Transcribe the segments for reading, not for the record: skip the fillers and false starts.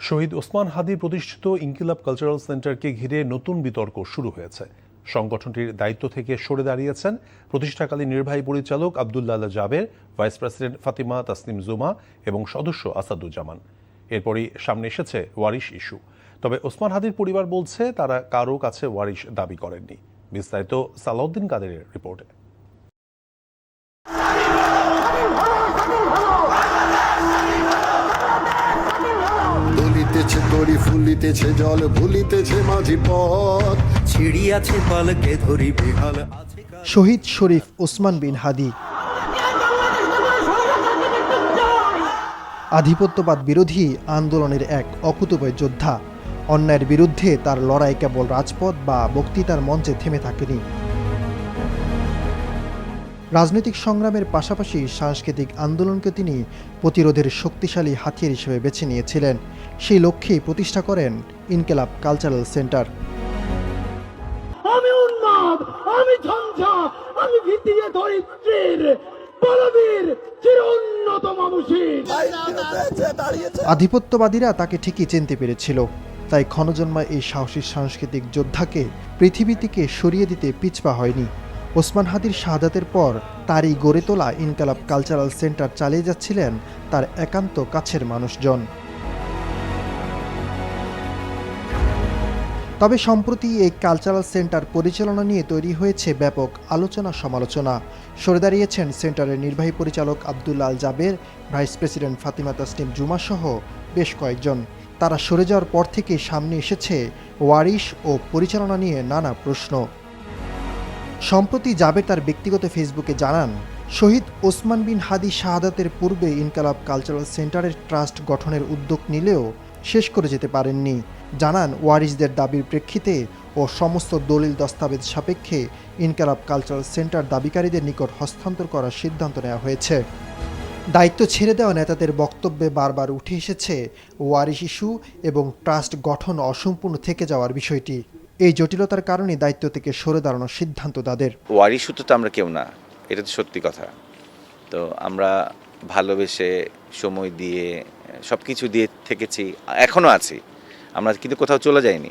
শহীদ ওসমান হাদি প্রতিষ্ঠিত ইনকিলাব কালচারাল সেন্টারকে ঘিরে নতুন বিতর্ক শুরু হয়েছে। সংগঠনটির দায়িত্ব থেকে সরে দাঁড়িয়েছেন প্রতিষ্ঠাকালীন নির্বাহী পরিচালক আব্দুল্লাহ জাবের, ভাইস প্রেসিডেন্ট ফাতিমা তাসনিম জুমা এবং সদস্য আসাদুজ্জামান। এরপরই সামনে এসেছে ওয়ারিশ ইস্যু। তবে ওসমান হাদির পরিবার বলছে তারা কারো কাছে ওয়ারিশ দাবি করেননি। বিস্তারিত সালাউদ্দিন কাদেরের রিপোর্টে। দুলিতেছে তরি ফুলিতেছে জল ভুলিতেছে মাঝি পথ ছিড়িয়াছে পালকে ধরি বেহাল আছে। শহীদ শরীফ ওসমান বিন হাদি আধিপত্যবাদ বিরোধী আন্দোলনের এক অকুতোভয় যোদ্ধা। অন্যায়ের বিরুদ্ধে তার লড়াই কেবল রাজপথ বা বক্তৃতার মঞ্চে থেমে থাকেনি। রাজনৈতিক সংগ্রামের পাশাপাশি সাংস্কৃতিক আন্দোলনকে তিনি প্রতিরোধের শক্তিশালী হাতিয়ার হিসেবে বেছে নিয়েছিলেন। সেই লক্ষ্যেই প্রতিষ্ঠা করেন ইনকিলাব কালচারাল সেন্টার। আমি উন্মাদ, আমি ঝঞ্ঝা, আমি ভিতিয়ে ধরিত্রীর বলবীর চিরোন্নত মামুষিক। আধিপত্যবাদীরা তাকে ঠিকই চিনতে পেরেছিল, তাই ক্ষণজন্মা এই সাহসী সাংস্কৃতিক যোদ্ধাকে পৃথিবী থেকে সরিয়ে দিতে পিছপা হয়নি। ওসমান হাদির শাহাদাতের পর তারই গড়ে তোলা ইনকিলাব কালচারাল সেন্টার চালিয়ে যাচ্ছিলেন তার একান্ত কাছের মানুষজন। তবে সম্প্রতি এই কালচারাল সেন্টার পরিচালনা নিয়ে তৈরি হয়েছে ব্যাপক আলোচনা সমালোচনা। সরে দাঁড়িয়েছেন সেন্টারের নির্বাহী পরিচালক আব্দুল্লাহ জাবের, ভাইস প্রেসিডেন্ট ফাতিমা তাসনিম জুমা সহ বেশ কয়েকজন। তারা সরে যাওয়ার পর থেকে সামনে এসেছে ওয়ারিশ ও পরিচালনা নিয়ে নানা প্রশ্ন। সম্প্রতি জাবের তার ব্যক্তিগত ফেসবুকে জানান, শহীদ ওসমান বিন হাদি শাহাদাতের পূর্বে ইনকিলাব কালচারাল সেন্টারের ট্রাস্ট গঠনের উদ্যোগ নিলেও শেষ করে যেতে পারেননি। জানান, ওয়ারিশদের দাবির প্রেক্ষিতে ও সমস্ত দলিল দস্তাবেজ সাপেক্ষে ইনকিলাব কালচারাল সেন্টার দাবিকারীদের নিকট হস্তান্তর করার সিদ্ধান্ত নেওয়া হয়েছে। দায়িত্ব ছেড়ে দেওয়া নেতাদের বক্তব্যে বারবার উঠে এসেছে ওয়ারিশ ইস্যু এবং ট্রাস্ট গঠন অসম্পূর্ণ থেকে যাওয়ার বিষয়টি। এই জটিলতার কারণে দায়িত্ব থেকে সরে দাঁড়ানোর সিদ্ধান্ত তাদের। ওয়ারিশ তো আমরা কেউ না, এটা তো সত্যি কথা। তো আমরা ভালোবেসে সময় দিয়ে সব কিছু দিয়ে থেকেছি, এখনও আছি আমরা, কিন্তু কোথাও চলে যাইনি।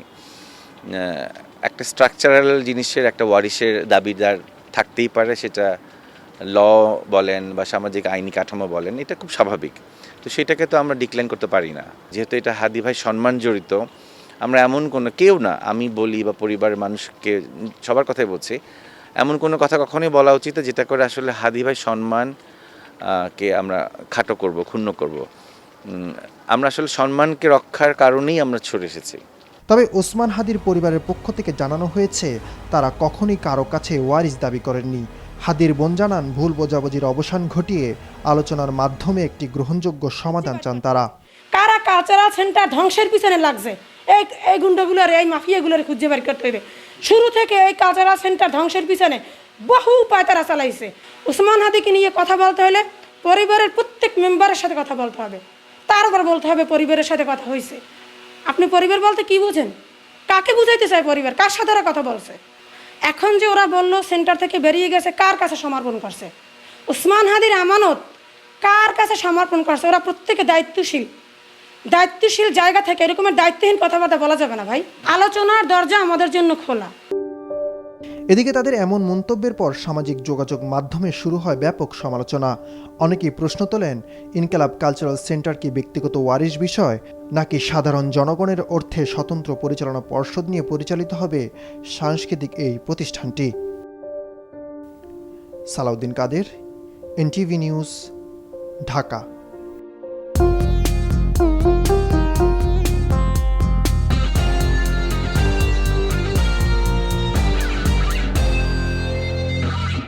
একটা স্ট্রাকচারাল জিনিসের একটা ওয়ারিশের দাবিদার থাকতেই পারে, সেটা ল বলেন বা সামাজিক আইনি কাঠামো বলেন, এটা খুব স্বাভাবিক। তো সেটাকে তো আমরা ডিক্লাইন করতে পারি না। যেহেতু এটা হাদি ভাই সম্মান জড়িত, আমরা এমন কোনো কেউ না, আমি বলি বা পরিবারের মানুষকে সবার কথাই বলছি, এমন কোনো কথা কখনোই বলা উচিত যেটা করে আসলে হাদি ভাই সম্মান কে আমরা খাটো করব, ক্ষুণ্ণ করব। আমরা আসলে সম্মানকে রক্ষার কারণেই আমরা ছড়ে এসেছি। তবে ওসমান হাদির পরিবারের পক্ষ থেকে জানানো হয়েছে তারা কখনোই কারো কাছে ওয়ারিশ দাবি করেননি। হাদির বোন জানান, ভুল বোঝাবুঝির অবসান ঘটিয়ে আলোচনার মাধ্যমে একটি গ্রহণযোগ্য সমাধান চান তারা। কারা কালচারাল সেন্টার ধ্বংসের পিছনে লাগছে, এই গুন্ডাগুলোর, এই মাফিয়াগুলোর খুঁজে বের করতে হবে। শুরু থেকে এই কালচারাল সেন্টার ধ্বংসের পিছনে বহু উপায় তারা চালাইছে। ওসমান হাদিকে নিয়ে কথা বলতে হলে পরিবারের প্রত্যেক মেম্বারের সাথে কথা বলতে হবে, তারপর বলতে হবে পরিবারের সাথে কথা হয়েছে। আপনি পরিবার বলতে কি বুঝেন? কাকে বুঝাইতে চায় পরিবার? কার সাথে ওরা কথা বলছে? এখন যে ওরা বললো সেন্টার থেকে বেরিয়ে গেছে, কার কাছে সমর্পণ করছে? ওসমান হাদির আমানত কার কাছে সমর্পণ করছে? ওরা প্রত্যেকে দায়িত্বশীল জায়গা থেকে এরকমের দায়িত্বহীন কথাবার্তা বলা যাবে না ভাই। আলোচনার দরজা আমাদের জন্য খোলা। এদিকে তাদের এমন মন্তব্যের পর সামাজিক যোগাযোগ মাধ্যমে শুরু হয় ব্যাপক সমালোচনা। অনেকেই প্রশ্ন তোলেন, ইনকিলাব কালচারাল সেন্টার কি ব্যক্তিগত ওয়ারিশ বিষয়, নাকি সাধারণ জনগণের অর্থে স্বতন্ত্র পরিচালনা পর্ষদ নিয়ে পরিচালিত হবে সাংস্কৃতিক এই প্রতিষ্ঠানটি? সালাউদ্দিন কাদের, এনটিভি নিউজ, ঢাকা।